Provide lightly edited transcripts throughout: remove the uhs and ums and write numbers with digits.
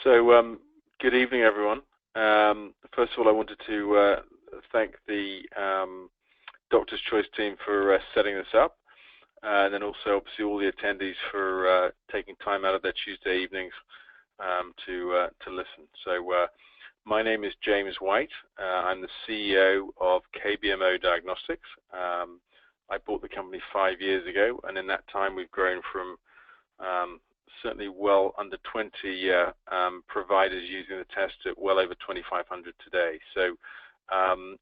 So, good evening, everyone. First of all, I wanted to thank the Doctor's Choice team for setting this up, and then also, obviously, all the attendees for taking time out of their Tuesday evenings to listen. So, my name is James White. I'm the CEO of KBMO Diagnostics. I bought the company 5 years ago, and in that time, we've grown from certainly well under 20 providers using the test at well over 2,500 today. So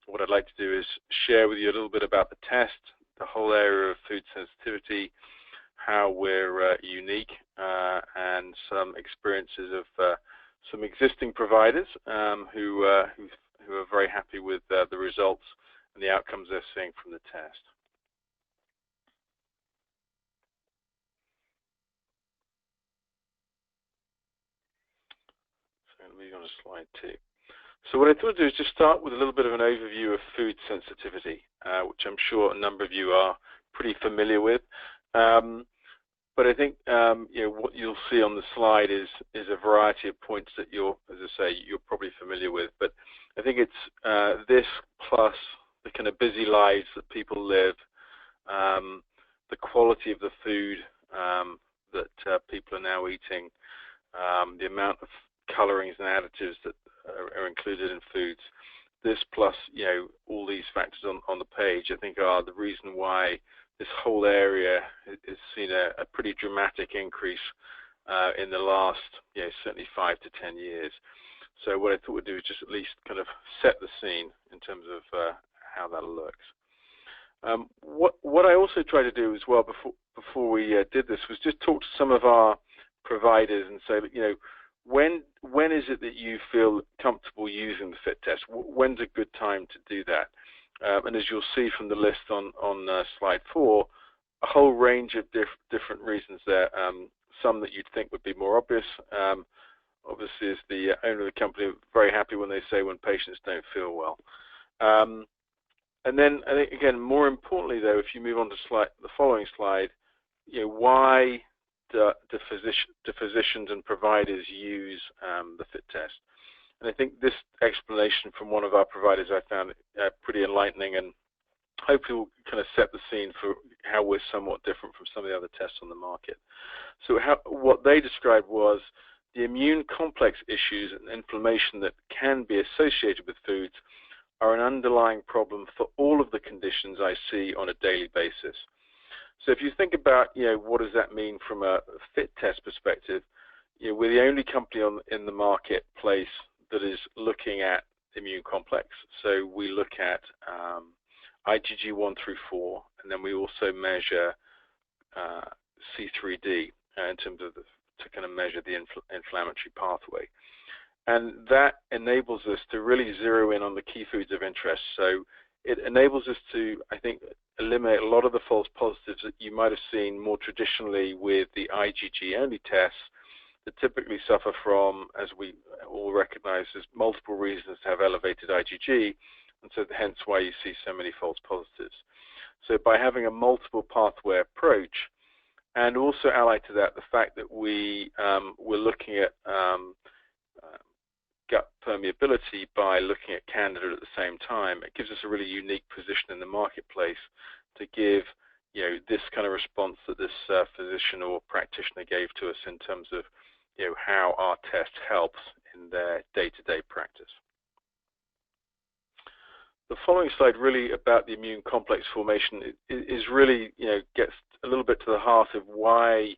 what I'd like to do is share with you a little bit about the test, the whole area of food sensitivity, how we're unique, and some experiences of some existing providers who are very happy with the results and the outcomes they're seeing from the test. Moving on to slide 2. So what I thought I'd do is just start with a little bit of an overview of food sensitivity, which I'm sure a number of you are pretty familiar with. But I think what you'll see on the slide is a variety of points that you're probably familiar with. But I think it's this plus the kind of busy lives that people live, the quality of the food that people are now eating, the amount of colorings and additives that are included in foods. This plus, all these factors on the page, I think, are the reason why this whole area has seen a pretty dramatic increase in the last, certainly 5 to 10 years. So what I thought we'd do is just at least kind of set the scene in terms of how that looks. What I also tried to do as well before we did this was just talk to some of our providers and say, when is it that you feel comfortable using the FIT test? When's a good time to do that? And as you'll see from the list on slide 4, a whole range of different reasons there. Some that you'd think would be more obvious. Obviously, as the owner of the company, I'm very happy when they say when patients don't feel well. And then I think, again, more importantly, though, if you move on to the following slide, why do physicians and providers use the FIT test? And I think this explanation from one of our providers I found pretty enlightening, and hopefully will kind of set the scene for how we're somewhat different from some of the other tests on the market. So what they described was the immune complex issues and inflammation that can be associated with foods are an underlying problem for all of the conditions I see on a daily basis. So if you think about, what does that mean from a FIT test perspective, we're the only company in the marketplace that is looking at immune complex. So we look at IgG 1 through 4, and then we also measure C3d in terms of to kind of measure the inflammatory pathway. And that enables us to really zero in on the key foods of interest. So it enables us to, I think, eliminate a lot of the false positives that you might have seen more traditionally with the IgG-only tests that typically suffer from, as we all recognize, there's multiple reasons to have elevated IgG, and so hence why you see so many false positives. So by having a multiple pathway approach, and also allied to that, the fact that we're looking at gut permeability by looking at Candida at the same time, it gives us a really unique position in the marketplace to give this kind of response that this physician or practitioner gave to us in terms of how our test helps in their day-to-day practice. The following slide really about the immune complex formation is really gets a little bit to the heart of why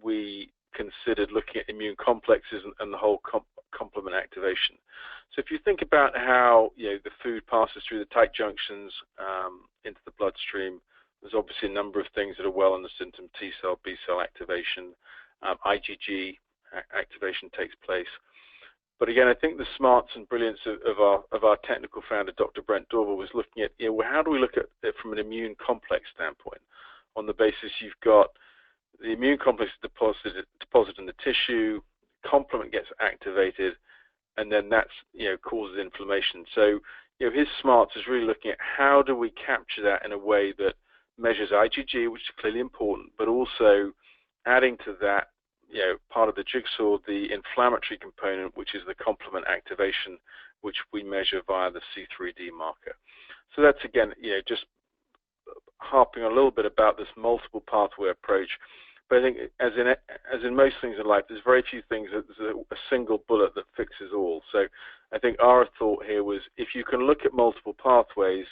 we considered looking at immune complexes and the whole complement activation. So if you think about how the food passes through the tight junctions into the bloodstream, there's obviously a number of things that are well understood: T cell, B cell activation, IgG activation takes place. But again, I think the smarts and brilliance of our technical founder, Dr. Brent Dorval, was looking at how do we look at it from an immune complex standpoint? On the basis you've got the immune complex deposited in the tissue, complement gets activated, and then that's causes inflammation. So his smarts is really looking at how do we capture that in a way that measures IgG, which is clearly important, but also adding to that part of the jigsaw, the inflammatory component, which is the complement activation, which we measure via the C3D marker. So that's, again, just harping a little bit about this multiple pathway approach. But I think, as in most things in life, there's very few things that there's a single bullet that fixes all. So I think our thought here was, if you can look at multiple pathways,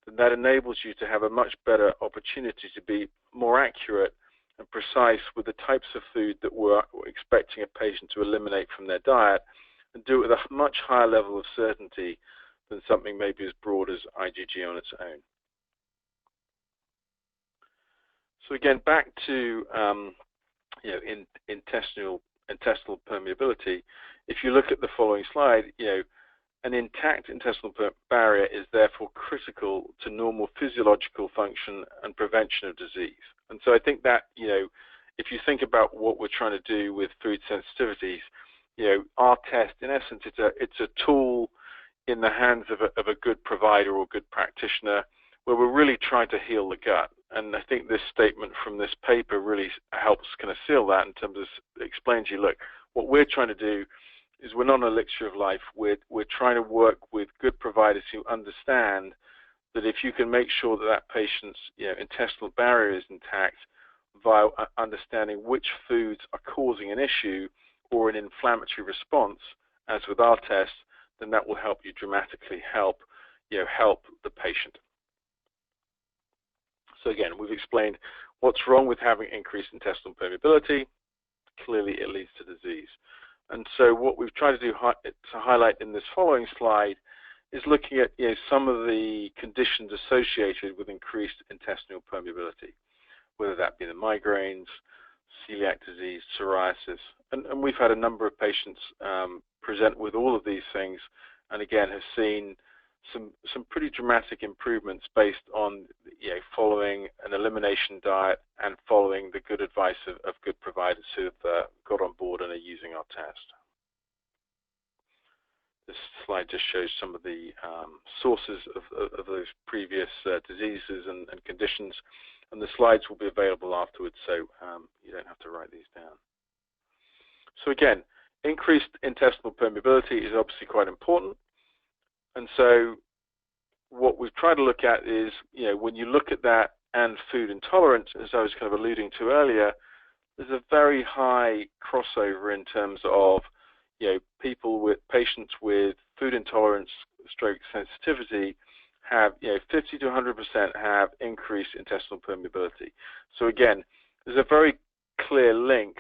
then that enables you to have a much better opportunity to be more accurate and precise with the types of food that we're expecting a patient to eliminate from their diet, and do it with a much higher level of certainty than something maybe as broad as IgG on its own. So again, back to intestinal permeability. If you look at the following slide, an intact intestinal barrier is therefore critical to normal physiological function and prevention of disease. And so I think that, if you think about what we're trying to do with food sensitivities, our test, in essence, it's a tool in the hands of a good provider or good practitioner, where we're really trying to heal the gut. And I think this statement from this paper really helps kind of seal that, in terms of explaining to you, look, what we're trying to do is, we're not an elixir of life. We're trying to work with good providers who understand that if you can make sure that that patient's intestinal barrier is intact via understanding which foods are causing an issue or an inflammatory response, as with our test, then that will help you dramatically help the patient. So again, we've explained what's wrong with having increased intestinal permeability. Clearly, it leads to disease. And so what we've tried to do to highlight in this following slide is looking at some of the conditions associated with increased intestinal permeability, whether that be the migraines, celiac disease, psoriasis. And we've had a number of patients present with all of these things, and again have seen some pretty dramatic improvements based on following an elimination diet and following the good advice of good providers who have got on board and are using our test. This slide just shows some of the sources of those previous diseases and conditions, and the slides will be available afterwards, so you don't have to write these down. So again, increased intestinal permeability is obviously quite important. And so what we've tried to look at is, when you look at that and food intolerance, as I was kind of alluding to earlier, there's a very high crossover in terms of, patients with food intolerance stroke sensitivity have, 50 to 100% have increased intestinal permeability. So again, there's a very clear link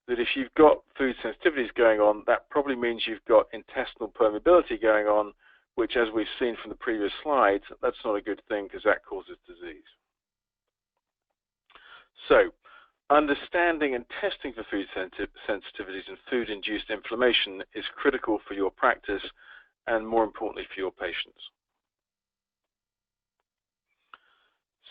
that if you've got food sensitivities going on, that probably means you've got intestinal permeability going on, which, as we've seen from the previous slides, that's not a good thing, because that causes disease. So, understanding and testing for food sensitivities and food-induced inflammation is critical for your practice and, more importantly, for your patients.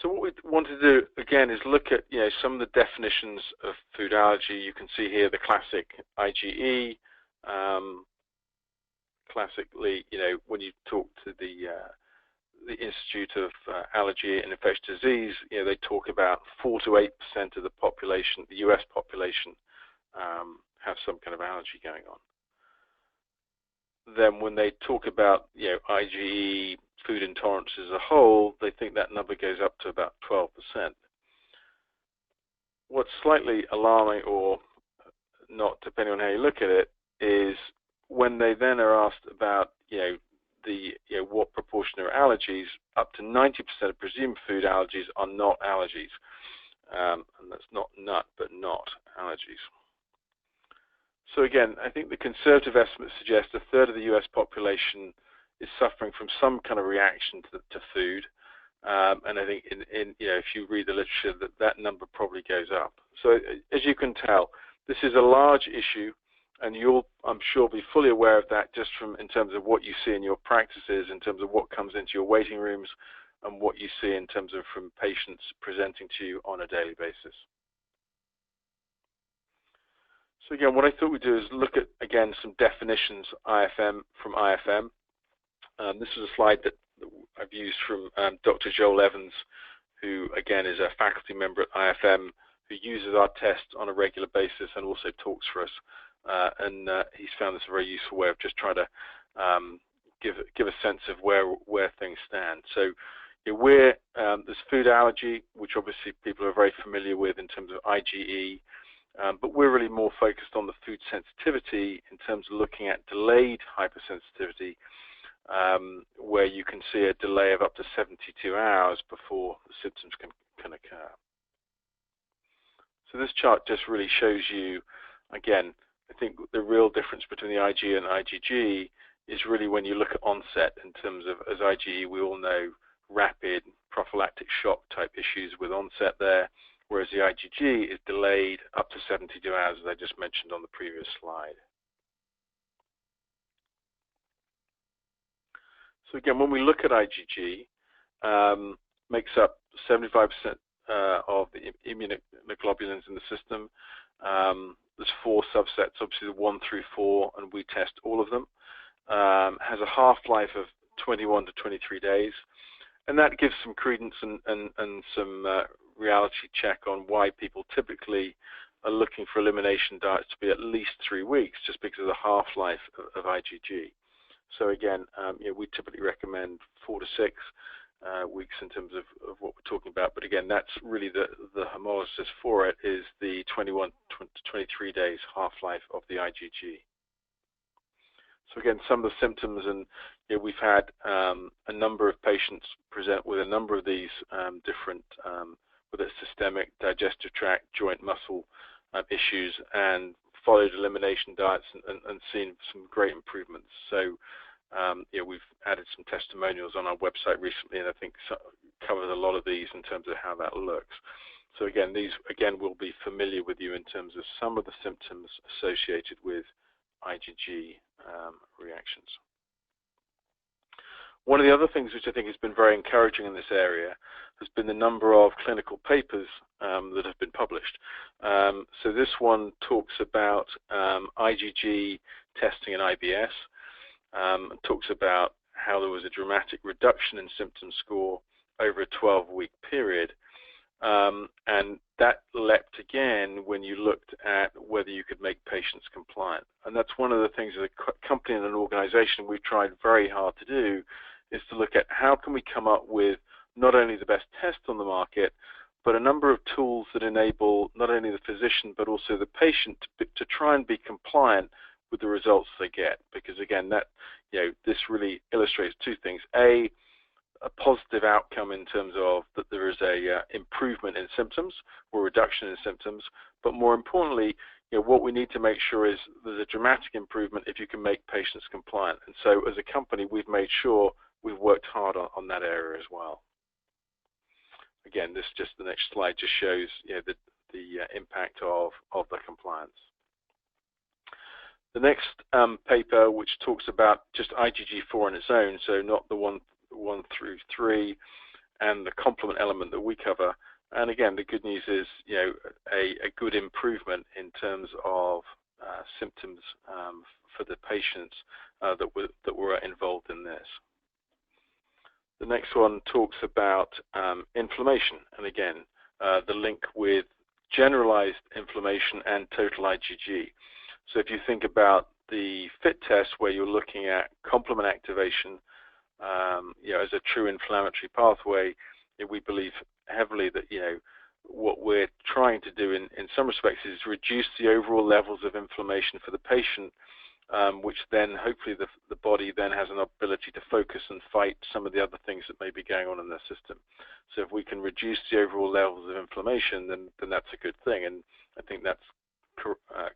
So what we want to do, again, is look at some of the definitions of food allergy. You can see here the classic IgE. Classically, when you talk to the Institute of Allergy and Infectious Disease, they talk about 4 to 8% of the population, the U.S. population, have some kind of allergy going on. Then when they talk about IgE food intolerance as a whole, they think that number goes up to about 12%. What's slightly alarming, or not, depending on how you look at it, is when they then are asked about what proportion are allergies, up to 90% of presumed food allergies are not allergies, and that's not nut but not allergies. So again, I think the conservative estimates suggest a third of the U.S. population is suffering from some kind of reaction to food, and I think if you read the literature, that number probably goes up. So as you can tell, this is a large issue, and you'll, I'm sure, be fully aware of that just in terms of what you see in your practices, in terms of what comes into your waiting rooms, and what you see in terms of from patients presenting to you on a daily basis. So again, what I thought we'd do is look at, again, some definitions from IFM. This is a slide that I've used from Dr. Joel Evans, who, again, is a faculty member at IFM, who uses our test on a regular basis and also talks for us. He's found this a very useful way of just trying to give a sense of where things stand. So there's food allergy, which obviously people are very familiar with in terms of IgE, but we're really more focused on the food sensitivity in terms of looking at delayed hypersensitivity, where you can see a delay of up to 72 hours before the symptoms can occur. So this chart just really shows you, again, I think the real difference between the IgE and IgG is really when you look at onset in terms of, as IgE, we all know, rapid prophylactic shock type issues with onset there, whereas the IgG is delayed up to 72 hours, as I just mentioned on the previous slide. So again, when we look at IgG, makes up 75% of the immunoglobulins in the system. There's 4 subsets, obviously the 1 through 4, and we test all of them. Has a half-life of 21 to 23 days, and that gives some credence and some reality check on why people typically are looking for elimination diets to be at least 3 weeks, just because of the half-life of IgG. So again, we typically recommend 4 to 6 weeks in terms of what we're talking about. But again, that's really the homolysis for it is the 21 to 23 days half-life of the IgG. So again, some of the symptoms, and we've had a number of patients present with a number of these different, whether it's systemic, digestive tract, joint, muscle issues, and followed elimination diets and seen some great improvements. So we've added some testimonials on our website recently, and I think covers a lot of these in terms of how that looks. So again, these will be familiar with you in terms of some of the symptoms associated with IgG reactions. One of the other things which I think has been very encouraging in this area has been the number of clinical papers that have been published. So this one talks about IgG testing in IBS, talks about how there was a dramatic reduction in symptom score over a 12-week period. And that leapt again when you looked at whether you could make patients compliant. And that's one of the things as a company and an organization we've tried very hard to do, is to look at how can we come up with not only the best test on the market, but a number of tools that enable not only the physician but also the patient to try and be compliant with the results they get. Because again, that this really illustrates 2 things: a positive outcome in terms of that there is a improvement in symptoms or reduction in symptoms, but more importantly, what we need to make sure is there's a dramatic improvement if you can make patients compliant. And so as a company, we've made sure we've worked hard on that area as well. Again, the next slide just shows the impact of the compliance. The next paper, which talks about just IgG4 on its own, so not the 1 through 3 and the complement element that we cover. And again, the good news is a good improvement in terms of symptoms for the patients that were involved in this. The next one talks about inflammation, and again, the link with generalized inflammation and total IgG. So if you think about the FIT test, where you're looking at complement activation as a true inflammatory pathway, we believe heavily that what we're trying to do in some respects is reduce the overall levels of inflammation for the patient, which then hopefully the body then has an ability to focus and fight some of the other things that may be going on in their system. So if we can reduce the overall levels of inflammation, then that's a good thing. And I think that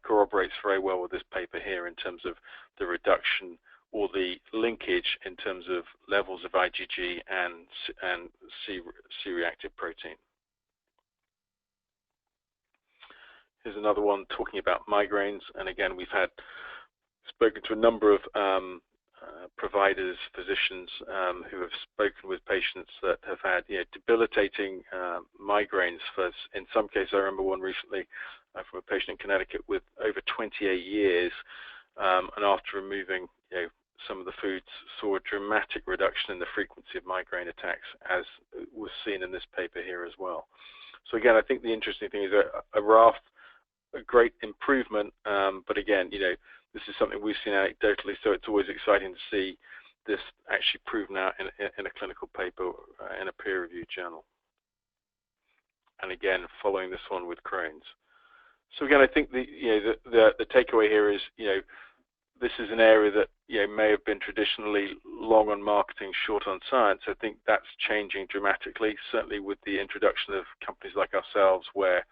corroborates very well with this paper here in terms of the reduction or the linkage in terms of levels of IgG and C-reactive protein. Here's another one talking about migraines, and again, we've spoken to a number of providers, physicians who have spoken with patients that have had debilitating migraines. In some cases, I remember one recently from a patient in Connecticut with over 28 years, and after removing some of the foods, saw a dramatic reduction in the frequency of migraine attacks, as was seen in this paper here as well. So again, I think the interesting thing is a raft, a great improvement, but again, this is something we've seen anecdotally, so it's always exciting to see this actually proven out in a clinical paper in a peer-reviewed journal. And again, following this one with Crohn's. So again, I think the takeaway here is, this is an area that may have been traditionally long on marketing, short on science. I think that's changing dramatically, certainly with the introduction of companies like ourselves, where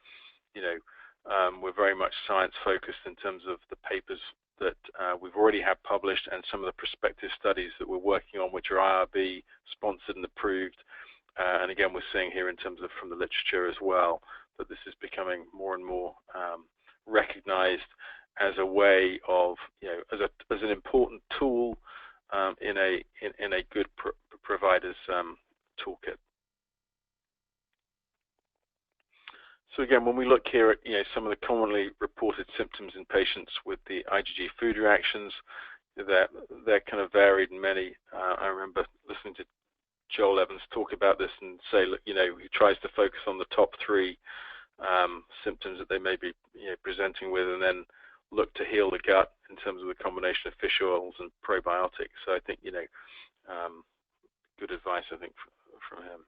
we're very much science focused in terms of the papers that we've already had published and some of the prospective studies that we're working on, which are IRB sponsored and approved. And again, we're seeing here in terms of from the literature as well that this is becoming more and more recognized as a way of, as an important tool in a good provider's toolkit. So again, when we look here at some of the commonly reported symptoms in patients with the IgG food reactions, they're kind of varied and many. I remember listening to Joel Evans talk about this and say, look, he tries to focus on the top 3 symptoms that they may be presenting with, and then look to heal the gut in terms of the combination of fish oils and probiotics. So I think good advice, I think, from him.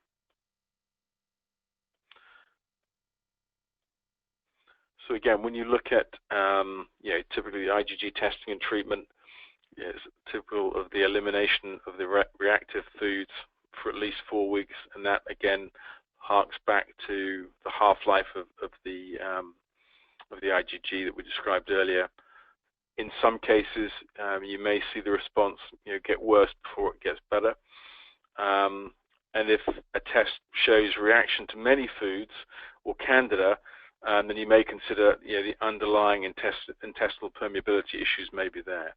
So again, when you look at typically the IgG testing and treatment, it's typical of the elimination of the reactive foods for at least 4 weeks, and that again harks back to the half-life of the IgG that we described earlier. In some cases, you may see the response get worse before it gets better. And if a test shows reaction to many foods or candida, then you may consider the underlying intestinal permeability issues may be there.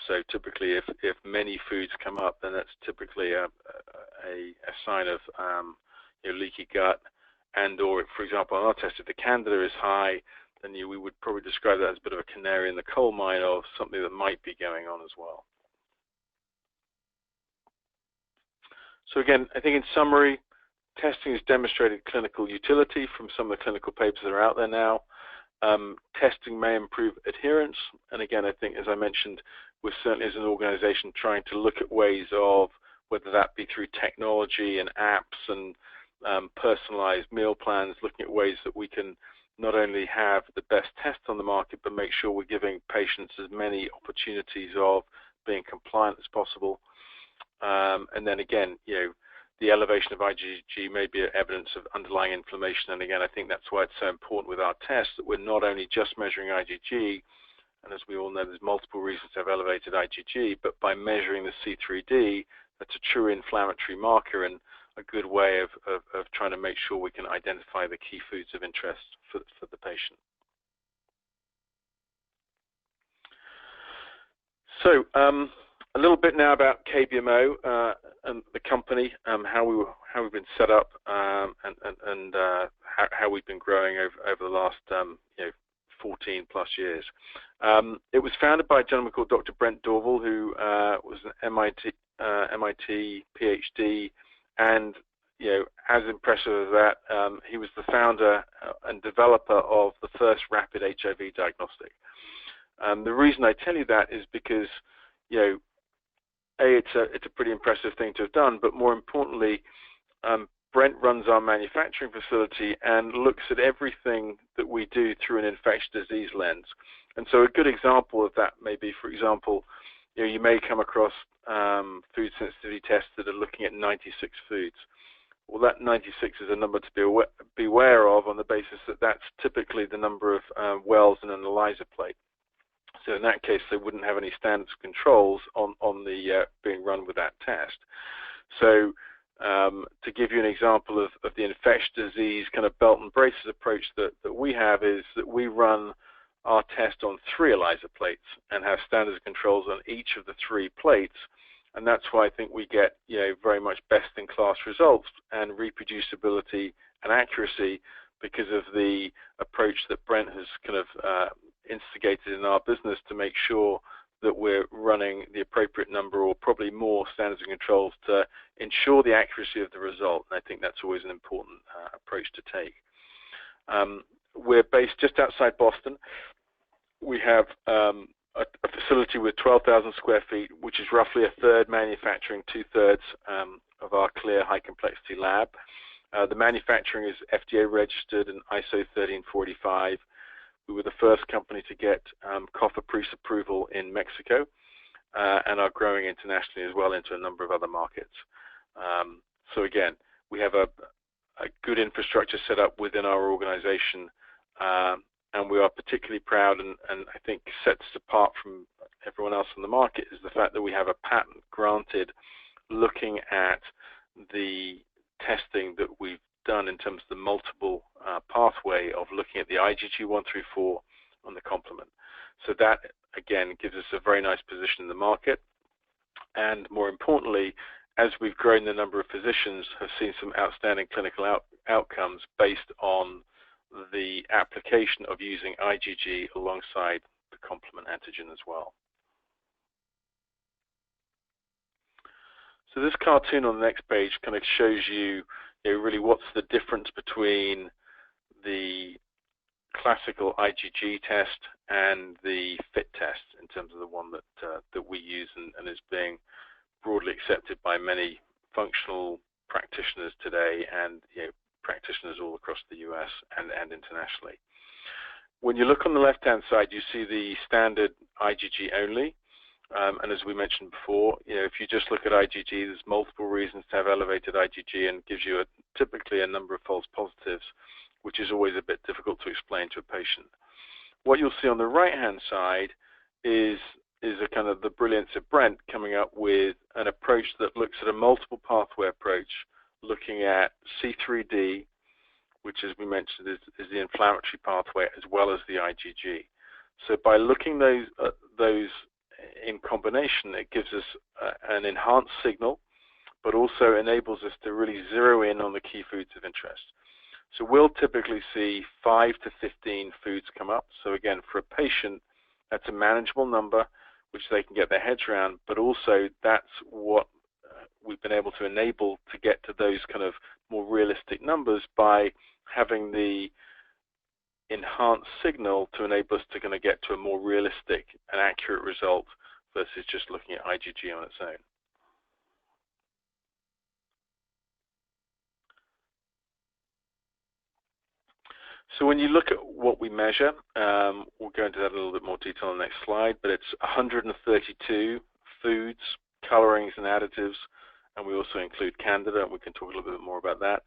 So typically, if many foods come up, then that's typically a sign of leaky gut, and/or, for example, on our test, if the candida is high, then we would probably describe that as a bit of a canary in the coal mine of something that might be going on as well. So again, I think in summary, testing has demonstrated clinical utility from some of the clinical papers that are out there now. Testing may improve adherence, and again, I think, as I mentioned, we're certainly as an organization trying to look at ways of, whether that be through technology and apps and personalized meal plans, looking at ways that we can not only have the best test on the market, but make sure we're giving patients as many opportunities of being compliant as possible. And then again, the elevation of IgG may be evidence of underlying inflammation. And again, I think that's why it's so important with our tests that we're not only just measuring IgG, and as we all know, there's multiple reasons to have elevated IgG, but by measuring the C3d, that's a true inflammatory marker and a good way of trying to make sure we can identify the key foods of interest for the patient. So a little bit now about KBMO and the company, how we've been set up, and how we've been growing over the last 14 plus years. It was founded by a gentleman called Dr. Brent Dorval, who was an MIT PhD, and as impressive as that, he was the founder and developer of the first rapid HIV diagnostic. The reason I tell you that is because it's a pretty impressive thing to have done, but more importantly, Brent runs our manufacturing facility and looks at everything that we do through an infectious disease lens. And so a good example of that may be, for example, you may come across food sensitivity tests that are looking at 96 foods. Well, that 96 is a number to be aware of on the basis that that's typically the number of wells in an ELISA plate. So in that case, they wouldn't have any standards controls on the being run with that test. So to give you an example of the infectious disease kind of belt and braces approach that we have, is that we run our test on 3 ELISA plates and have standards controls on each of the 3 plates. And that's why I think we get very much best-in-class results and reproducibility and accuracy, because of the approach that Brent has kind of instigated in our business to make sure that we're running the appropriate number or probably more standards and controls to ensure the accuracy of the result. And I think that's always an important approach to take. We're based just outside Boston. We have a facility with 12,000 square feet, which is roughly a third manufacturing, two-thirds of our clear high complexity lab. The manufacturing is FDA registered and ISO 13485. We were the first company to get COFA-PRIS approval in Mexico and are growing internationally as well into a number of other markets. So again, we have a good infrastructure set up within our organization, and we are particularly proud, and I think sets us apart from everyone else in the market, is the fact that we have a patent granted looking at the testing that we've done in terms of the multiple pathway of looking at the IgG 1 through 4 on the complement. So that, again, gives us a very nice position in the market. And more importantly, as we've grown the number of physicians, have seen some outstanding clinical outcomes based on the application of using IgG alongside the complement antigen as well. So this cartoon on the next page kind of shows you, really what's the difference between the classical IgG test and the FIT test in terms of the one that we use and is being broadly accepted by many functional practitioners today and practitioners all across the US and internationally. When you look on the left-hand side, you see the standard IgG only. And as we mentioned before, if you just look at IgG, there's multiple reasons to have elevated IgG and gives you typically a number of false positives, which is always a bit difficult to explain to a patient. What you'll see on the right-hand side is a kind of the brilliance of Brent coming up with an approach that looks at a multiple pathway approach, looking at C3d, which, as we mentioned, is the inflammatory pathway, as well as the IgG. So by looking those in combination, it gives us an enhanced signal, but also enables us to really zero in on the key foods of interest. So we'll typically see 5 to 15 foods come up. So again, for a patient, that's a manageable number, which they can get their heads around, but also that's what we've been able to enable to get to those kind of more realistic numbers by having the enhanced signal to enable us to kind of get to a more realistic and accurate result versus just looking at IgG on its own. So when you look at what we measure, we'll go into that in a little bit more detail on the next slide, but it's 132 foods, colorings, and additives, and we also include Candida, and we can talk a little bit more about that.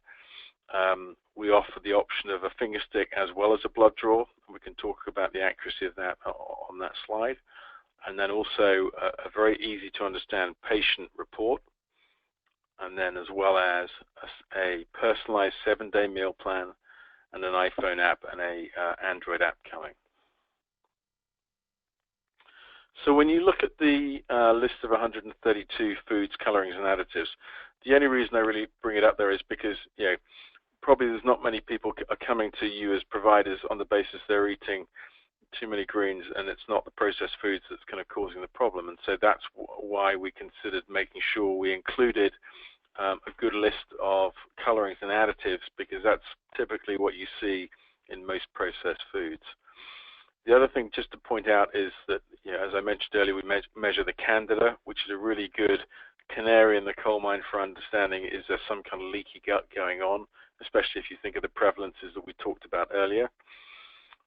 We offer the option of a finger stick as well as a blood draw, and we can talk about the accuracy of that on that slide. And then also a very easy to understand patient report, and then as well as a personalized 7-day meal plan and an iPhone app and a Android app coming. So when you look at the list of 132 foods, colorings, and additives, the only reason I really bring it up there is because probably there's not many people are coming to you as providers on the basis they're eating too many greens, and it's not the processed foods that's kind of causing the problem. And so that's why we considered making sure we included a good list of colorings and additives, because that's typically what you see in most processed foods. The other thing just to point out is that, as I mentioned earlier, we measure the Candida, which is a really good canary in the coal mine for understanding is there some kind of leaky gut going on, especially if you think of the prevalences that we talked about earlier.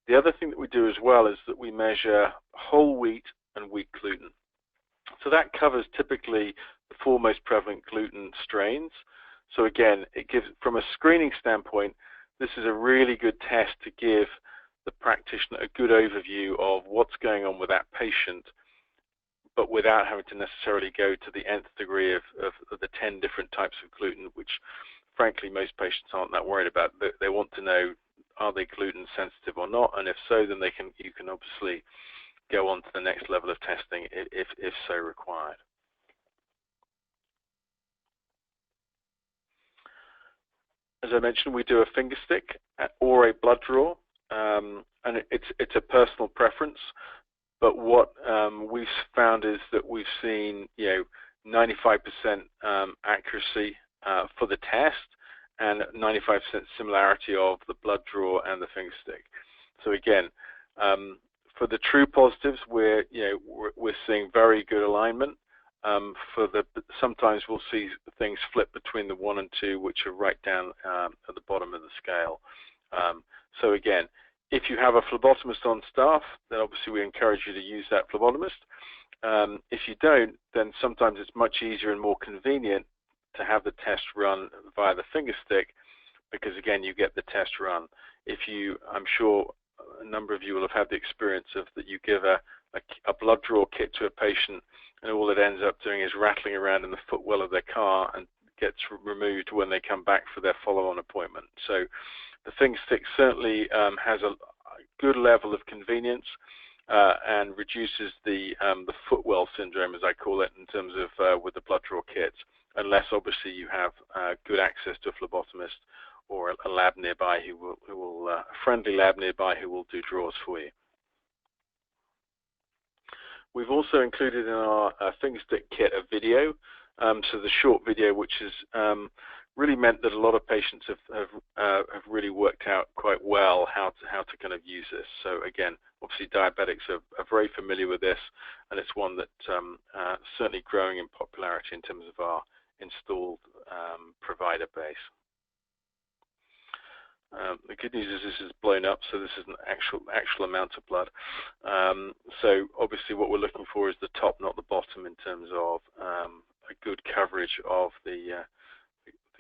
The other thing that we do as well is that we measure whole wheat and wheat gluten. So that covers typically the 4 most prevalent gluten strains. So again, it gives, from a screening standpoint, this is a really good test to give the practitioner a good overview of what's going on with that patient, but without having to necessarily go to the nth degree of the 10 different types of gluten, which frankly most patients aren't that worried about. They want to know, are they gluten sensitive or not, and if so, then you can obviously go on to the next level of testing if so required. As I mentioned, we do a finger stick or a blood draw, and it's a personal preference. but what we've found is that we've seen 95% accuracy for the test and 95% similarity of the blood draw and the finger stick. So again, for the true positives, we're seeing very good alignment. Sometimes we'll see things flip between the 1 and 2, which are right down at the bottom of the scale. So again, if you have a phlebotomist on staff, then obviously we encourage you to use that phlebotomist. If you don't, then sometimes it's much easier and more convenient to have the test run via the finger stick, because again, you get the test run. I'm sure a number of you will have had the experience of that you give a blood draw kit to a patient, and all it ends up doing is rattling around in the footwell of their car and gets removed when they come back for their follow-on appointment. So the finger stick certainly has a good level of convenience and reduces the footwell syndrome, as I call it, in terms of with the blood draw kits, unless obviously you have good access to a phlebotomist or a lab nearby a friendly lab nearby who will do draws for you. We've also included in our finger stick kit a video, so the short video, which has really meant that a lot of patients have really worked out quite well how to kind of use this. So again, obviously diabetics are very familiar with this, and it's one that certainly growing in popularity in terms of our installed provider base. The good news is this is blown up, so this is an actual amount of blood. So obviously what we're looking for is the top, not the bottom, in terms of a good coverage of the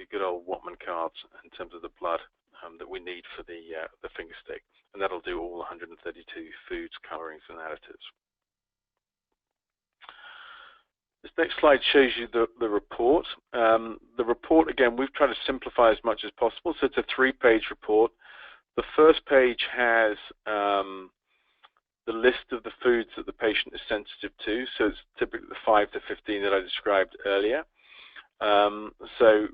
good old Whatman cards in terms of the blood that we need for the finger stick, and that'll do all 132 foods, colorings, and additives. This next slide shows you the report. The report, again, we've tried to simplify as much as possible, so it's a 3-page report. The first page has the list of the foods that the patient is sensitive to, so it's typically the 5 to 15 that I described earlier. So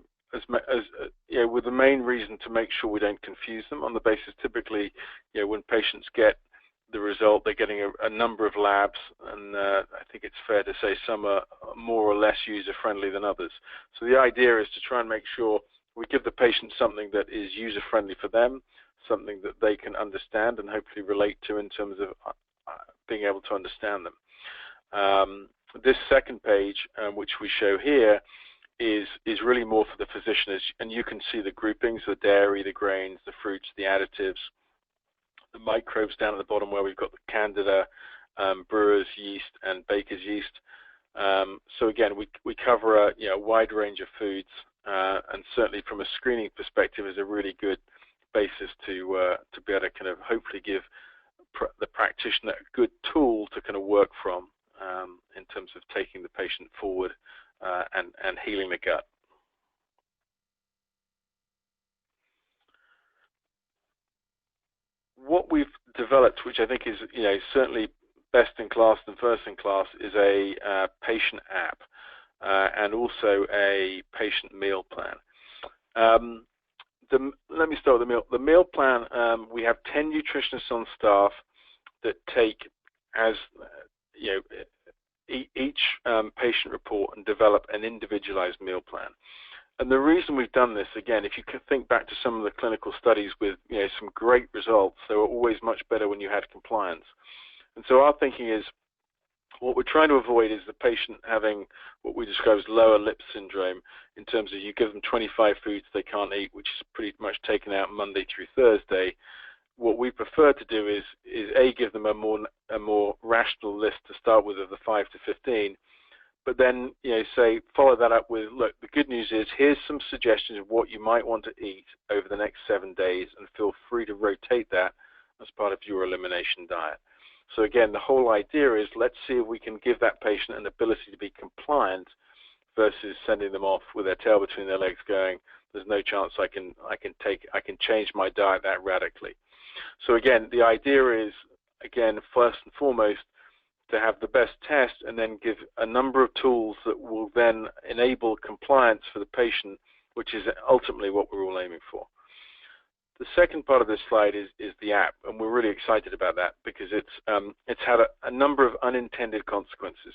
with the main reason to make sure we don't confuse them on the basis, typically, when patients get the result, they're getting a number of labs, and I think it's fair to say some are more or less user-friendly than others. So the idea is to try and make sure we give the patient something that is user-friendly for them, something that they can understand and hopefully relate to in terms of being able to understand them. This second page, which we show here, is really more for the physician, and you can see the groupings: the dairy, the grains, the fruits, the additives, the microbes down at the bottom where we've got the candida, brewer's yeast, and baker's yeast. So again, we cover a wide range of foods, and certainly from a screening perspective is a really good basis to be able to kind of hopefully give the practitioner a good tool to kind of work from in terms of taking the patient forward and healing the gut. What we've developed, which I think is certainly best in class and first in class, is a patient app and also a patient meal plan. Let me start with the meal. The meal plan, we have 10 nutritionists on staff that take each patient report and develop an individualized meal plan. And the reason we've done this, again, if you can think back to some of the clinical studies with some great results, they were always much better when you had compliance. And so our thinking is, what we're trying to avoid is the patient having what we describe as lower lip syndrome, in terms of you give them 25 foods they can't eat, which is pretty much taken out Monday through Thursday. What we prefer to do is give them a more rational list to start with of the 5 to 15, but then say follow that up with, look, the good news is here's some suggestions of what you might want to eat over the next 7 days, and feel free to rotate that as part of your elimination diet. So again, the whole idea is, let's see if we can give that patient an ability to be compliant versus sending them off with their tail between their legs going, there's no chance I can change my diet that radically. So again, the idea is, again, first and foremost, to have the best test and then give a number of tools that will then enable compliance for the patient, which is ultimately what we're all aiming for. The second part of this slide is the app, and we're really excited about that because it's had a number of unintended consequences.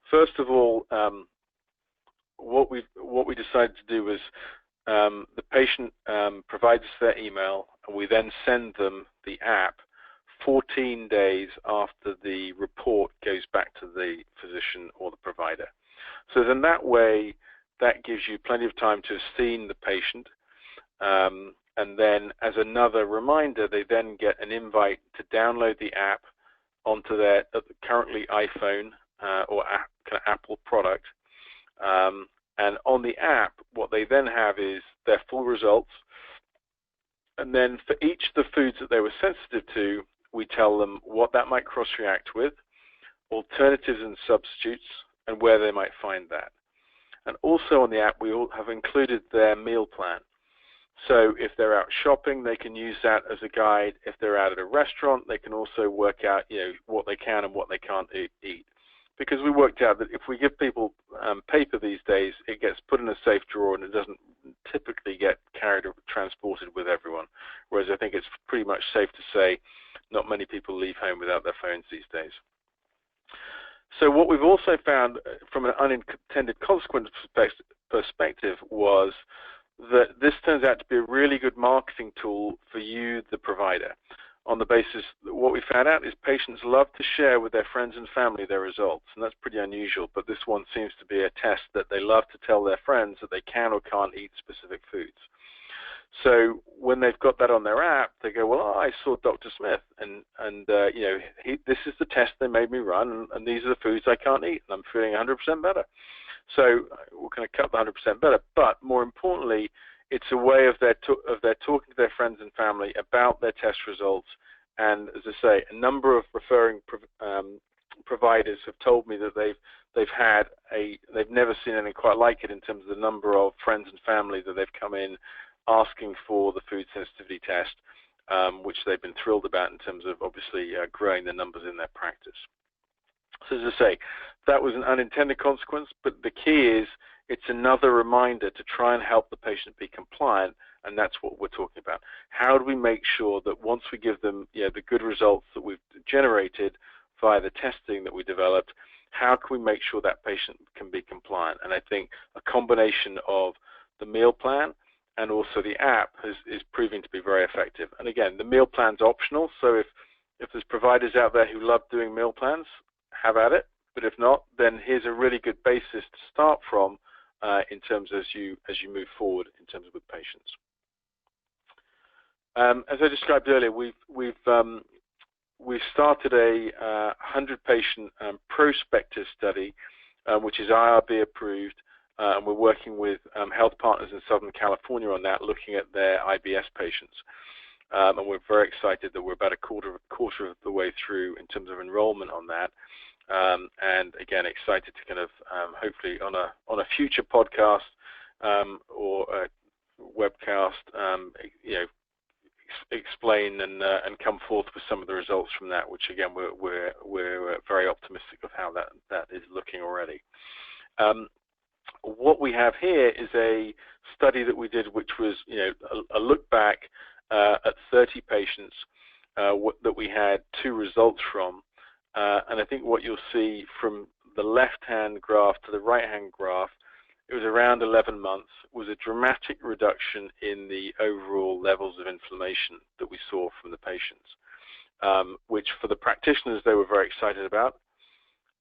First of all, what we decided to do was the patient provides us their email, and we then send them the app 14 days after the report goes back to the physician or the provider. So then that way, that gives you plenty of time to have seen the patient, and then as another reminder, they then get an invite to download the app onto their currently iPhone or kind of Apple product. And on the app, what they then have is their full results. And then for each of the foods that they were sensitive to, we tell them what that might cross-react with, alternatives and substitutes, and where they might find that. And also on the app, we all have included their meal plan. So if they're out shopping, they can use that as a guide. If they're out at a restaurant, they can also work out, what they can and what they can't eat. Because we worked out that if we give people paper these days, it gets put in a safe drawer and it doesn't typically get carried or transported with everyone. Whereas I think it's pretty much safe to say not many people leave home without their phones these days. So what we've also found from an unintended consequence perspective was that this turns out to be a really good marketing tool for you, the provider, on the basis that what we found out is patients love to share with their friends and family their results, and that's pretty unusual, but this one seems to be a test that they love to tell their friends that they can or can't eat specific foods. So when they've got that on their app, they go, well, I saw Dr. Smith, and this is the test they made me run, and these are the foods I can't eat, and I'm feeling 100% better. So we're going to cut the 100% better, but more importantly, it's a way of their talking to their friends and family about their test results. And as I say, a number of referring providers have told me that they've never seen anything quite like it in terms of the number of friends and family that they've come in asking for the food sensitivity test, which they've been thrilled about in terms of obviously growing the numbers in their practice. So as I say, that was an unintended consequence, but the key is it's another reminder to try and help the patient be compliant, and that's what we're talking about. How do we make sure that once we give them the good results that we've generated via the testing that we developed, how can we make sure that patient can be compliant? And I think a combination of the meal plan and also the app is proving to be very effective. And again, the meal plan's optional, so if there's providers out there who love doing meal plans, have at it. But if not, then here's a really good basis to start from in terms as you move forward in terms of with patients. As I described earlier, we've started a 100-patient prospective study, which is IRB approved, and we're working with health partners in Southern California on that, looking at their IBS patients. And we're very excited that we're about a quarter of the way through in terms of enrollment on that. And again, excited to kind of hopefully on a future podcast or a webcast, explain and come forth with some of the results from that. Which again, we're very optimistic of how that is looking already. What we have here is a study that we did, which was a look back at 30 patients that we had 2 results from. And I think what you'll see from the left-hand graph to the right-hand graph, it was around 11 months, was a dramatic reduction in the overall levels of inflammation that we saw from the patients, which for the practitioners, they were very excited about.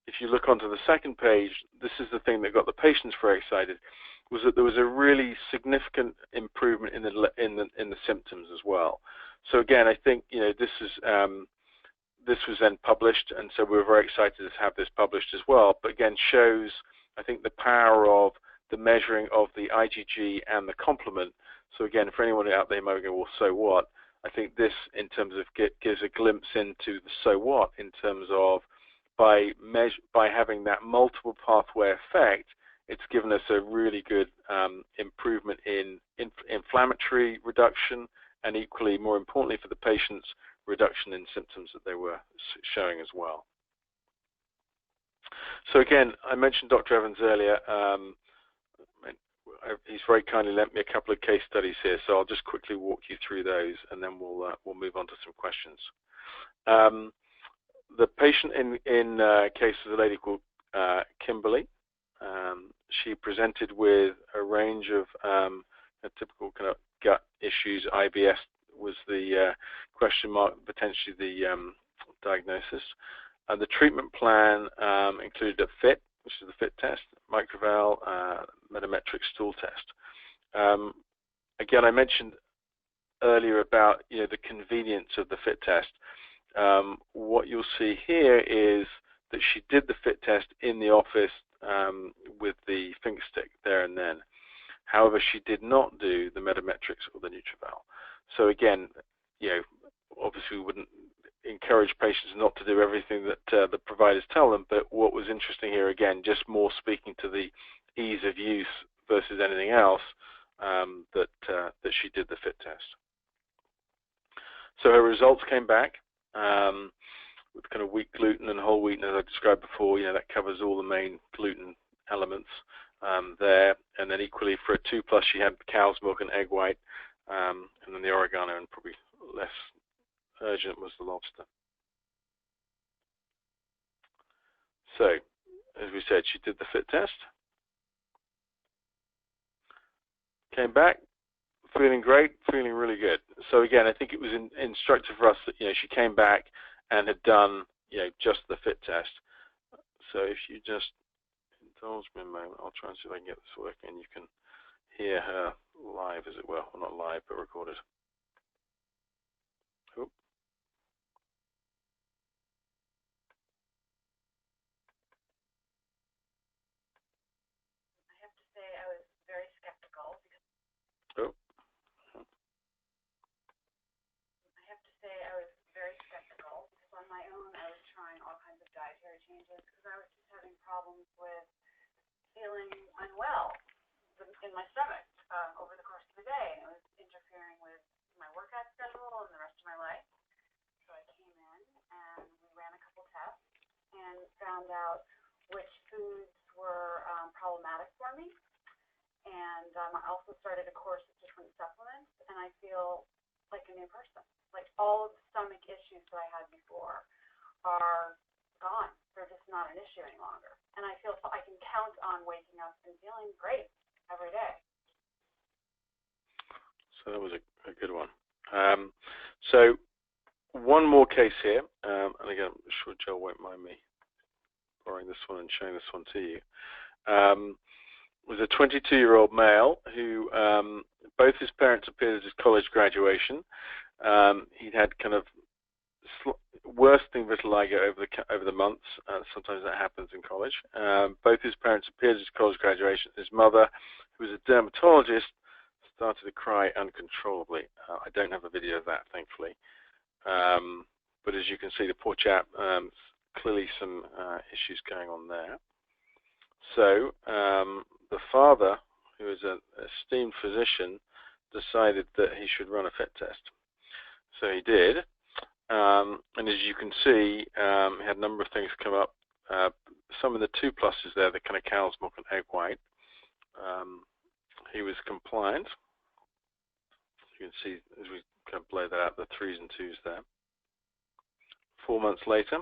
If you look onto the second page, this is the thing that got the patients very excited, was that there was a really significant improvement in the symptoms as well. So again, I think this was then published, and so we're very excited to have this published as well. But again, shows, I think, the power of the measuring of the IgG and the complement. So again, for anyone out there might go, well, so what? I think this, in terms of, gives a glimpse into the so what, in terms of by having that multiple pathway effect, it's given us a really good improvement in inflammatory reduction, and equally, more importantly for the patients, reduction in symptoms that they were showing as well. So again, I mentioned Dr. Evans earlier. he's very kindly lent me a couple of case studies here, so I'll just quickly walk you through those, and then we'll move on to some questions. The patient in case is a lady called Kimberly. She presented with a range of a typical kind of gut issues. IBS was the question mark, potentially the diagnosis. The treatment plan included a FIT, which is the FIT test, microval, metametric stool test. Again, I mentioned earlier about the convenience of the FIT test. What you'll see here is that she did the FIT test in the office with the finger stick there and then. However, she did not do the metametrics or the NutriVal. So again, obviously we wouldn't encourage patients not to do everything that the providers tell them, but what was interesting here, again, just more speaking to the ease of use versus anything else, that she did the FIT test. So her results came back with kind of wheat gluten and whole wheat, and as I described before, that covers all the main gluten elements there. And then equally for a 2+, she had cow's milk and egg white, and then the oregano, and probably less urgent was the lobster. So, as we said, she did the FIT test, came back, feeling great, feeling really good. So again, I think it was instructive for us that she came back and had done just the FIT test. So if you just indulge me a moment, I'll try and see if I can get this working. You can hear her live, as it were. Well, not live, but recorded. Oh. I have to say I was very skeptical. Oh. I have to say I was very skeptical because on my own I was trying all kinds of dietary changes because I was just having problems with feeling unwell in my stomach over the course of the day, and it was interfering with my workout schedule and the rest of my life. So I came in and we ran a couple tests and found out which foods were problematic for me. And I also started a course of different supplements, and I feel like a new person. Like all of the stomach issues that I had before are gone. They're just not an issue any longer. And I feel I can count on waking up and feeling great every day. So that was a good one. So one more case here, and again, I'm sure Joe won't mind me borrowing this one and showing this one to you. Was a 22-year-old male who both his parents appeared at his college graduation. He'd had kind of worsening vitiligo over the months. Sometimes that happens in college. Both his parents appeared at his college graduation. His mother, who was a dermatologist, started to cry uncontrollably. I don't have a video of that, thankfully. But as you can see, the poor chap, clearly some issues going on there. So the father, who is an esteemed physician, decided that he should run a FIT test. So he did. And as you can see, he had a number of things come up. Some of the 2+ there, the kind of cow's milk and egg white. He was compliant. You can see as we kind of blow that out, the 3s and 2s there. 4 months later,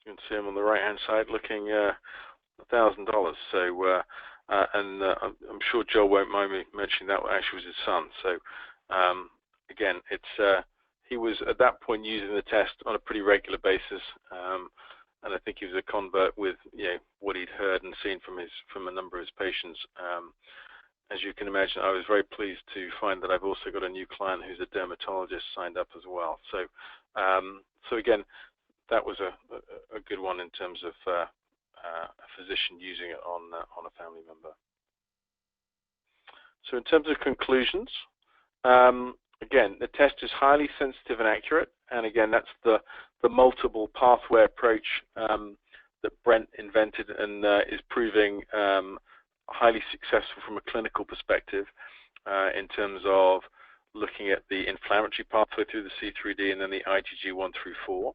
you can see him on the right-hand side looking $1,000. So, and I'm sure Joel won't mind me mentioning that actually was his son. So, again, it's he was at that point using the test on a pretty regular basis, and I think he was a convert with what he'd heard and seen from a number of his patients. As you can imagine, I was very pleased to find that I've also got a new client who's a dermatologist signed up as well. So, so again, that was a good one in terms of a physician using it on a family member. So in terms of conclusions, again, the test is highly sensitive and accurate, and again, that's the multiple pathway approach that Brent invented and is proving highly successful from a clinical perspective in terms of looking at the inflammatory pathway through the C3D and then the IgG 1 through 4.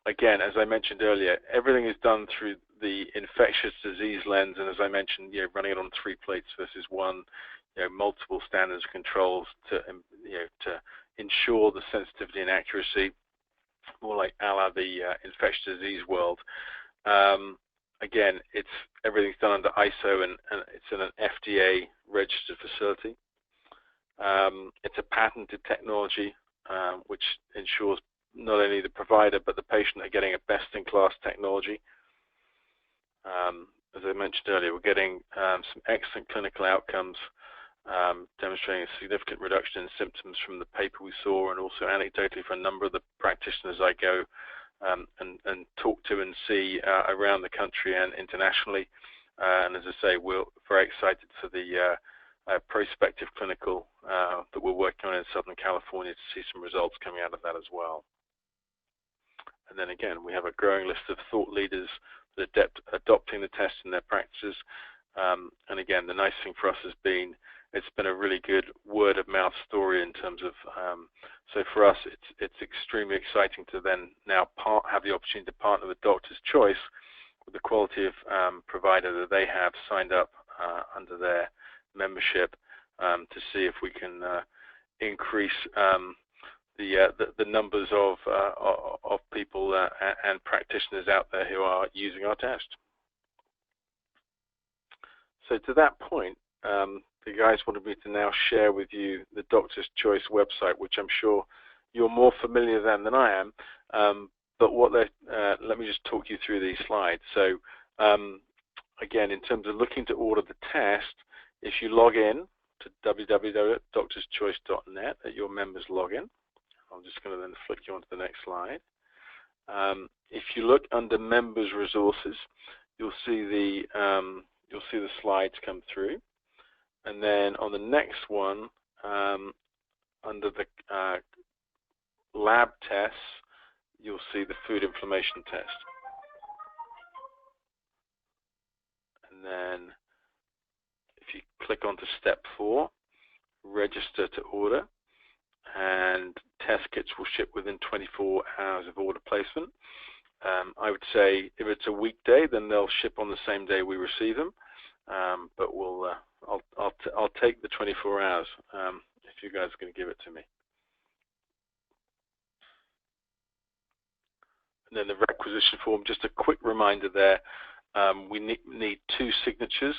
Again, as I mentioned earlier, everything is done through the infectious disease lens, and as I mentioned, running it on 3 plates versus 1, multiple standards controls to to ensure the sensitivity and accuracy, more like a la the infectious disease world. Again, everything's done under ISO, and it's in an FDA registered facility. It's a patented technology, which ensures not only the provider but the patient are getting a best-in-class technology. As I mentioned earlier, we're getting some excellent clinical outcomes, demonstrating a significant reduction in symptoms from the paper we saw, and also anecdotally for a number of the practitioners I go and talk to and see around the country and internationally. And as I say, we're very excited for the prospective clinical that we're working on in Southern California to see some results coming out of that as well. And then again, we have a growing list of thought leaders that are adopting the test in their practices. And again, the nice thing for us has been, it's been a really good word of mouth story in terms of, so for us, it's extremely exciting to then now have the opportunity to partner with Doctor's Choice with the quality of provider that they have signed up under their membership, to see if we can increase the numbers of people and practitioners out there who are using our test. So to that point, the guys wanted me to now share with you the Doctor's Choice website, which I'm sure you're more familiar than I am. But let me just talk you through these slides. So again, in terms of looking to order the test, if you log in to www.doctorschoice.net at your members login, I'm just going to then flick you onto the next slide. If you look under members resources, you'll see the slides come through, and then on the next one, under the lab tests, you'll see the food inflammation test. And then if you click onto step 4, register to order, and test kits will ship within 24 hours of order placement. I would say if it's a weekday, then they'll ship on the same day we receive them. But I'll take the 24 hours if you guys are going to give it to me. And then the requisition form, just a quick reminder there, we need 2 signatures,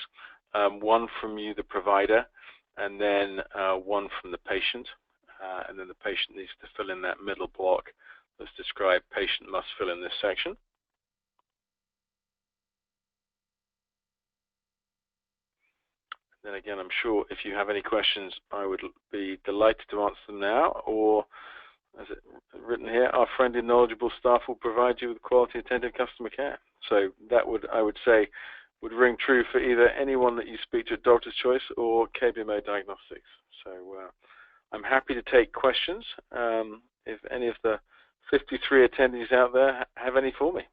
one from you, the provider, and then one from the patient. And then the patient needs to fill in that middle block that's described, patient must fill in this section. Then again, I'm sure if you have any questions, I would be delighted to answer them now, or as it written here, our friendly, knowledgeable staff will provide you with quality, attentive customer care. So that would, I would say, would ring true for either anyone that you speak to at Doctor's Choice or KBMO Diagnostics. So I'm happy to take questions if any of the 53 attendees out there have any for me.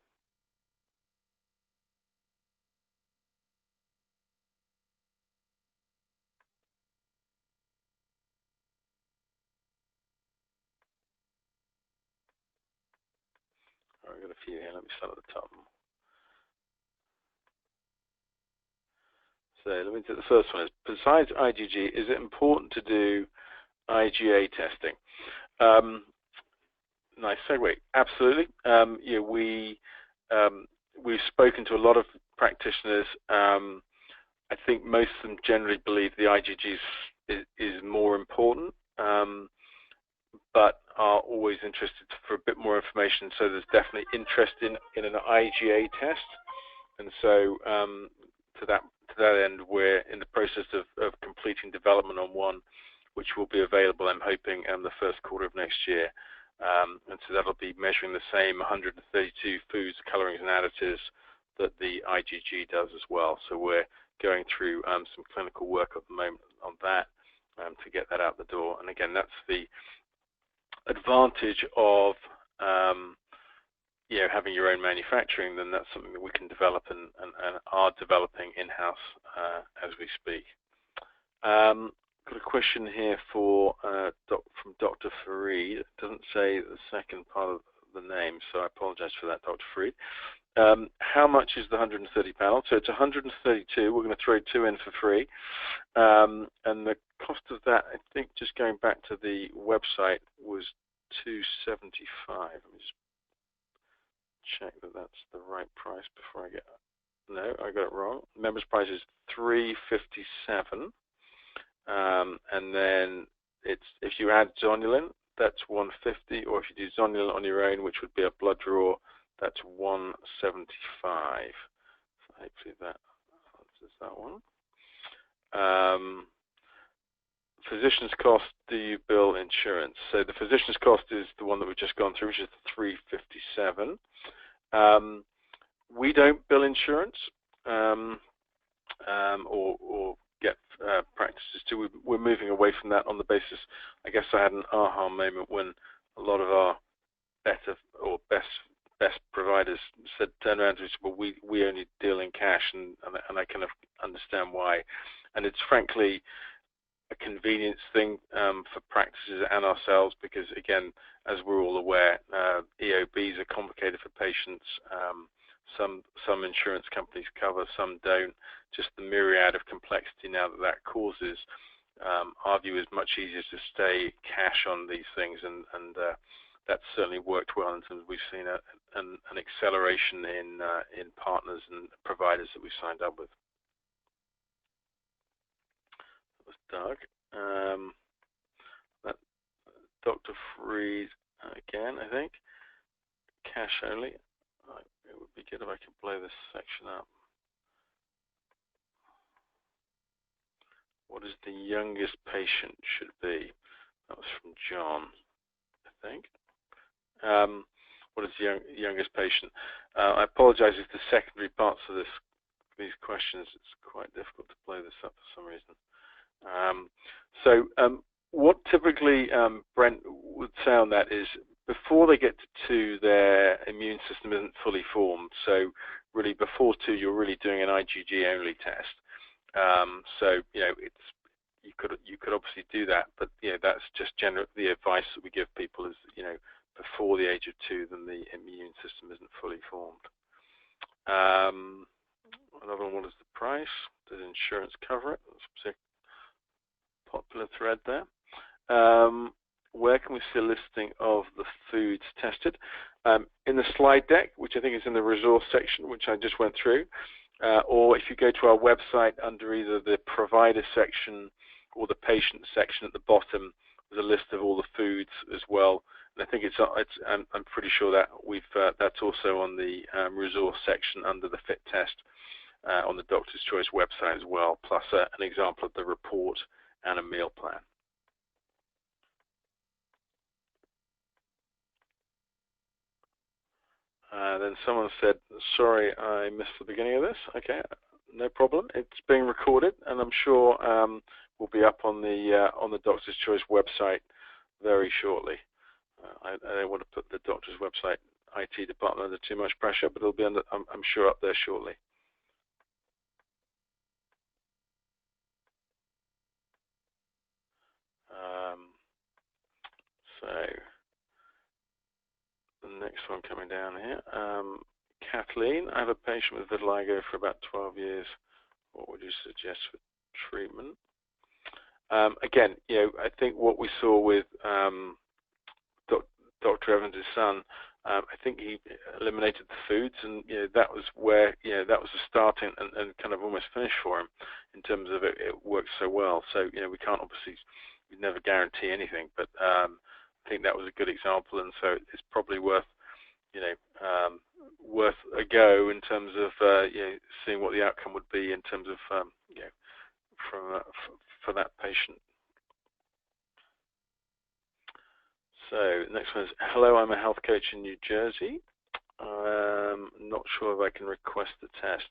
I've got a few here. Let me start at the top. So let me do the first one. Besides IgG, is it important to do IgA testing? Nice segue. Absolutely. We've spoken to a lot of practitioners. I think most of them generally believe the IgG is more important, but are always interested for a bit more information. So there's definitely interest in an IgA test, and so to that end, we're in the process of completing development on one, which will be available, I'm hoping, in the first quarter of next year. And so that'll be measuring the same 132 foods, colorings, and additives that the IgG does as well. So we're going through some clinical work at the moment on that to get that out the door. And again, that's the advantage of having your own manufacturing. Then that's something that we can develop and are developing in-house as we speak. Got a question here from Dr. Fareed. It doesn't say the second part of the name, so I apologize for that, Dr. Freed. How much is the 130 panel? So it's 132. We're going to throw 2 in for free. And the cost of that, I think, just going back to the website, was $275. Let me just check that that's the right price before I get... No, I got it wrong. Members' price is $357. And then it's, if you add zonulin, that's $150, or if you do zonulin on your own, which would be a blood draw, that's $175. So hopefully that answers that one. Physician's cost, do you bill insurance? So the physician's cost is the one that we've just gone through, which is the $357. We don't bill insurance or get practices to. We're moving away from that on the basis, I guess I had an aha moment when a lot of our better or best providers turned around to us, well, we only deal in cash, and I kind of understand why. And it's frankly a convenience thing for practices and ourselves, because again, as we're all aware, EOBs are complicated for patients. Some insurance companies cover, some don't. Just the myriad of complexity now that causes, our view is much easier to stay cash on these things, and that's certainly worked well in terms of we've seen an acceleration in partners and providers that we've signed up with. That was Doug. That Dr. Freed again, I think. Cash only. It would be good if I could blow this section up. What is the youngest patient should be? That was from John, I think. What is the youngest patient? I apologize if the secondary parts of these questions, it's quite difficult to blow this up for some reason. What typically Brent would say on that is, before they get to 2, their immune system isn't fully formed. So really before 2, you're really doing an IgG only test. You could obviously do that, but that's just generally the advice that we give people is, before the age of 2, then the immune system isn't fully formed. Another one, what is the price? Does insurance cover it? That's a popular thread there. Where can we see a listing of the foods tested? In the slide deck, which I think is in the resource section, which I just went through, or if you go to our website under either the provider section or the patient section at the bottom, there's a list of all the foods as well. And I think I'm pretty sure that that's also on the resource section under the FIT test on the Doctor's Choice website as well, plus an example of the report and a meal plan. Then someone said, sorry, I missed the beginning of this. Okay, no problem. It's being recorded, and I'm sure will be up on the Doctor's Choice website very shortly. I don't want to put the Doctor's website IT department under too much pressure, but it'll be under, I'm sure, up there shortly. So the next one coming down here, Kathleen, I have a patient with vitiligo for about 12 years. What would you suggest for treatment? Again, I think what we saw with Dr. Evans' son, I think he eliminated the foods, and that was where that was the start and kind of almost finish for him in terms of it worked so well. So we can't obviously, we never guarantee anything, but I think that was a good example, and so it's probably worth worth a go in terms of seeing what the outcome would be in terms of for that patient. So next one is, hello, I'm a health coach in New Jersey. Not sure if I can request the test.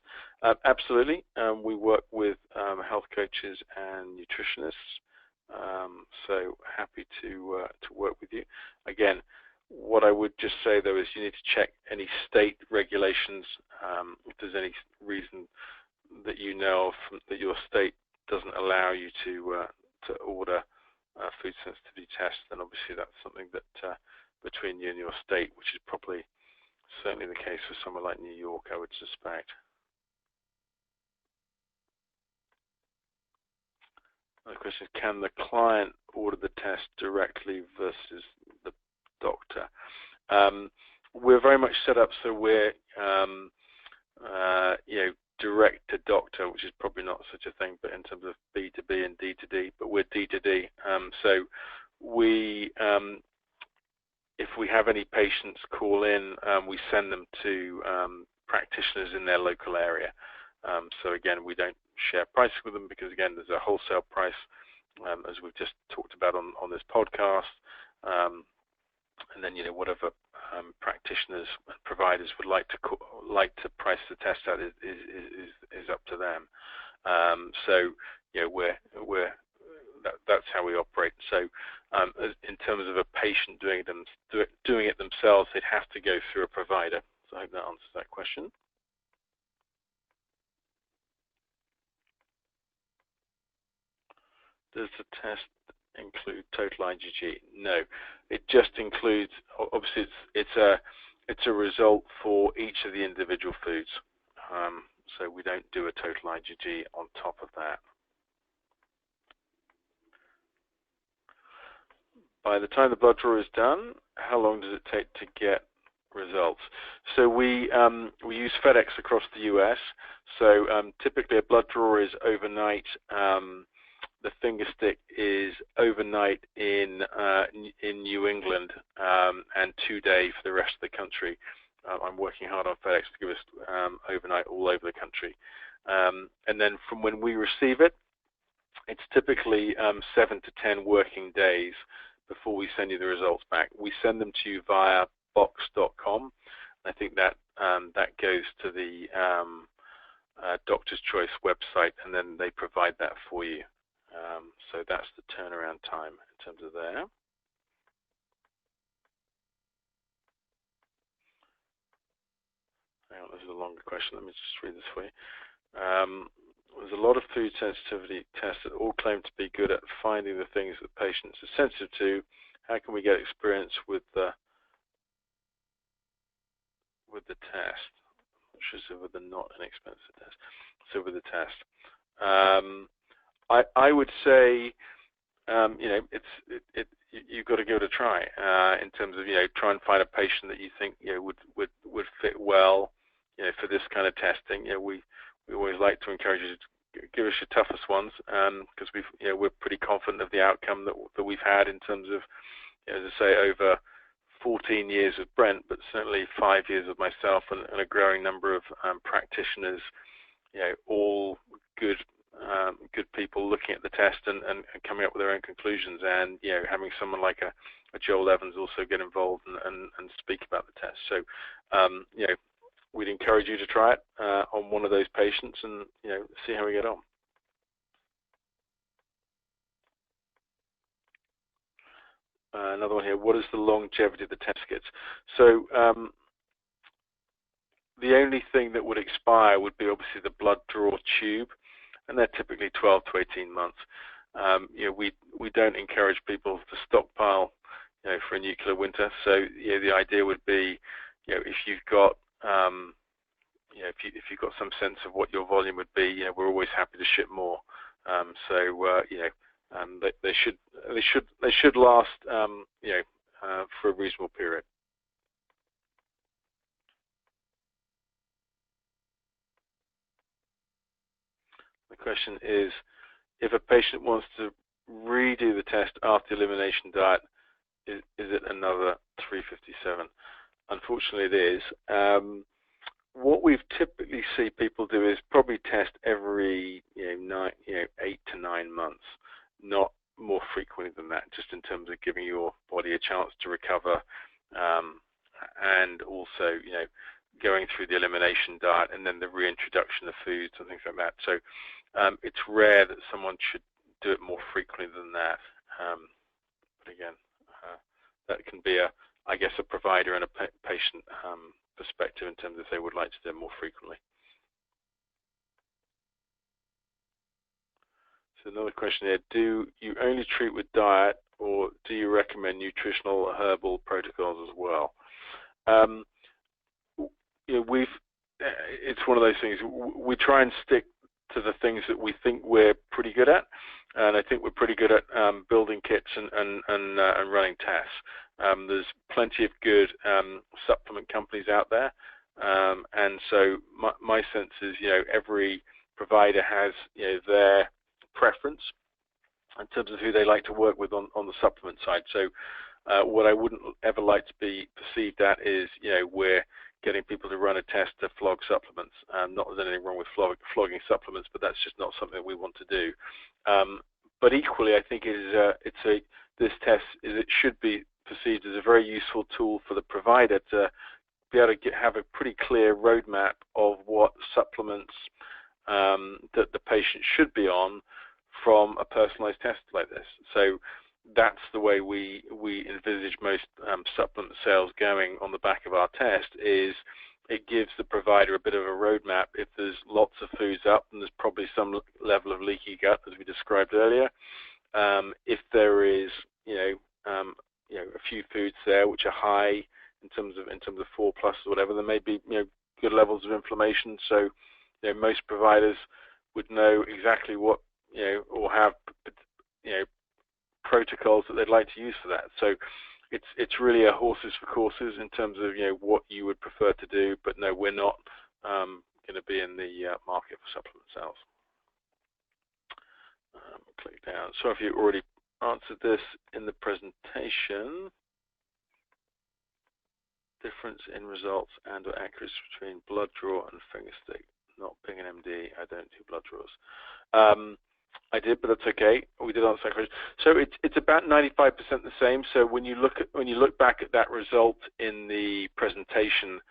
Absolutely. We work with health coaches and nutritionists. So happy to work with you. Again, what I would just say though is you need to check any state regulations. If there's any reason that you know of that your state doesn't allow you to order food sensitivity tests, then obviously that's something that between you and your state, which is probably certainly the case for somewhere like New York, I would suspect. The question is, can the client order the test directly versus the doctor? We're very much set up so we're direct to doctor, which is probably not such a thing, but in terms of B2B and D2D, but we're D2D. So we, if we have any patients call in, we send them to practitioners in their local area. So again, we don't share pricing with them because again, there's a wholesale price, as we've just talked about on this podcast. And then whatever practitioners and providers would like to price the test out is up to them. So that's how we operate. So in terms of a patient doing it themselves, they'd have to go through a provider. So I hope that answers that question. Does the test include total IgG? No, it just includes, obviously it's a result for each of the individual foods. So we don't do a total IgG on top of that. By the time the blood draw is done, how long does it take to get results? So we use FedEx across the US. So typically a blood draw is overnight. The finger stick is overnight in New England and 2-day for the rest of the country. I'm working hard on FedEx to give us overnight all over the country. And then from when we receive it, it's typically 7 to 10 working days before we send you the results back. We send them to you via box.com. I think that that goes to the Doctor's Choice website, and then they provide that for you. So that's the turnaround time in terms of there. Hang on, this is a longer question. Let me just read this for you. There's a lot of food sensitivity tests that all claim to be good at finding the things that patients are sensitive to. How can we get experience with the test? With the not inexpensive test. So with the test. I would say, you've got to give it a try in terms of try and find a patient that you think would fit well for this kind of testing. We always like to encourage you to give us your toughest ones because we're pretty confident of the outcome that we've had in terms of, as I say, over 14 years of Brent, but certainly 5 years of myself and a growing number of practitioners, all good people looking at the test and coming up with their own conclusions, and having someone like a Joel Evans also get involved and speak about the test. So we'd encourage you to try it on one of those patients and see how we get on. Another one here, what is the longevity of the test kits? So the only thing that would expire would be obviously the blood draw tube, and they're typically 12 to 18 months. We don't encourage people to stockpile for a nuclear winter. So the idea would be if you've got if you've got some sense of what your volume would be, we're always happy to ship more. They should last for a reasonable period. The question is, if a patient wants to redo the test after the elimination diet, is it another $357? Unfortunately, it is. What we've typically see people do is probably test every 8 to 9 months, not more frequently than that, just in terms of giving your body a chance to recover, and also going through the elimination diet and then the reintroduction of foods and things like that. So it's rare that someone should do it more frequently than that. But again, that can be I guess a provider and a patient perspective in terms of if they would like to do it more frequently. So another question here, do you only treat with diet or do you recommend nutritional herbal protocols as well? It's one of those things. We try and stick to the things that we think we're pretty good at, and I think we're pretty good at building kits and running tests. There's plenty of good supplement companies out there, and so my sense is, every provider has, their preference in terms of who they like to work with on the supplement side. So what I wouldn't ever like to be perceived at is, we're getting people to run a test to flog supplements. Not that there's anything wrong with flogging supplements, but that's just not something that we want to do. But equally, I think this test should be perceived as a very useful tool for the provider to be able to have a pretty clear roadmap of what supplements that the patient should be on from a personalized test like this. So that's the way we envisage most supplement sales going on the back of our test. Is it gives the provider a bit of a roadmap. If there's lots of foods up, and there's probably some level of leaky gut, as we described earlier. If there is, a few foods there which are high in terms of 4+ or whatever, there may be good levels of inflammation. So most providers would know exactly what or have protocols that they'd like to use for that. So it's really a horses for courses in terms of what you would prefer to do. But no, we're not going to be in the market for supplement sales. Click down. So if you already answered this in the presentation, difference in results and or accuracy between blood draw and finger stick. Not being an MD, I don't do blood draws. I did, but that's okay. We did answer that question. So it's about 95% the same. So when you look back at that result in the presentation,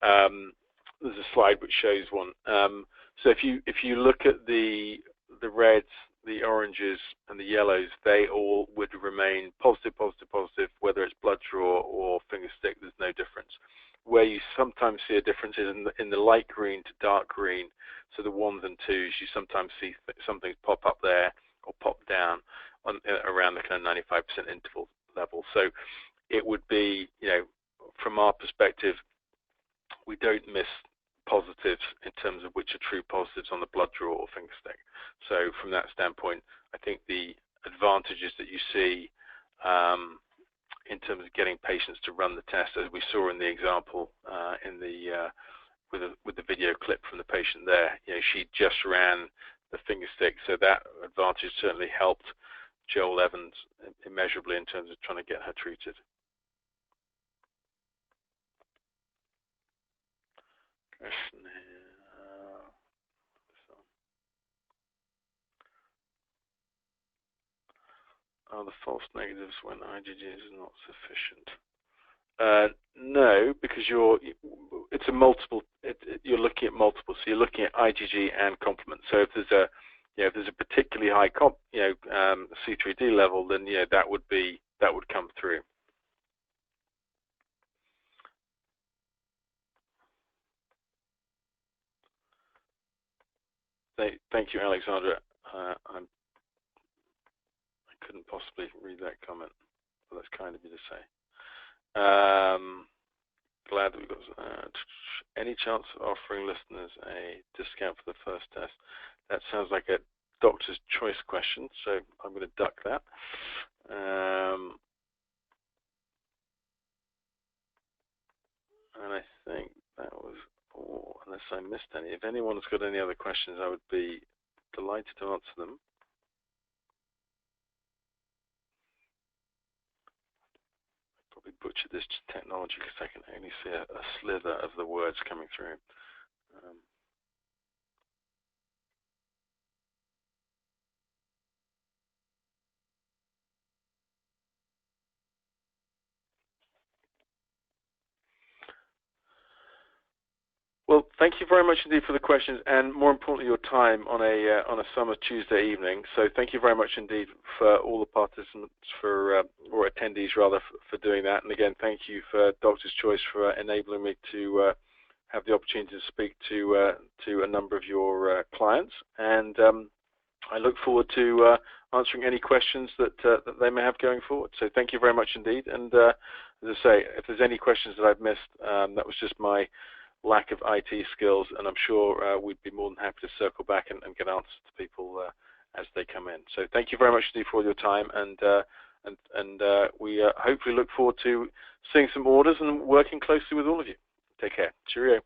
there's a slide which shows one. So if you look at the reds, the oranges, and the yellows, they all would remain positive, positive, positive, whether it's blood draw or finger stick. There's no difference. Where you sometimes see a difference is in the light green to dark green. So the 1s and 2s, you sometimes see some things pop up there or pop down around the kind of 95% interval level. So it would be, from our perspective, we don't miss positives in terms of which are true positives on the blood draw or finger stick. So from that standpoint, I think the advantages that you see in terms of getting patients to run the test, as we saw in the example with the video clip from the patient there, she just ran the finger stick, so that advantage certainly helped Joel Evans immeasurably in terms of trying to get her treated. Question here. Are the false negatives when IgG is not sufficient? No, because you're looking at multiple. So you're looking at IgG and complement. So if there's a particularly high C3d level, then that would come through. Thank you, Alexandra. I couldn't possibly read that comment, but that's kind of you to say. Glad that we got any chance of offering listeners a discount for the first test? That sounds like a doctor's choice question, so I'm going to duck that. And I think that was all, unless I missed any. If anyone's got any other questions, I would be delighted to answer them. I probably butchered this technology because I can only see a slither of the words coming through. Well, thank you very much indeed for the questions, and more importantly, your time on a summer Tuesday evening. So thank you very much indeed for all the participants or attendees rather for doing that. And again, thank you for Doctor's Choice for enabling me to have the opportunity to speak to a number of your clients. And I look forward to answering any questions that they may have going forward. So thank you very much indeed. And as I say, if there's any questions that I've missed, that was just my lack of IT skills, and I'm sure we'd be more than happy to circle back and get answers to people as they come in. So thank you very much indeed for all your time, and we hopefully look forward to seeing some orders and working closely with all of you. Take care. Cheerio.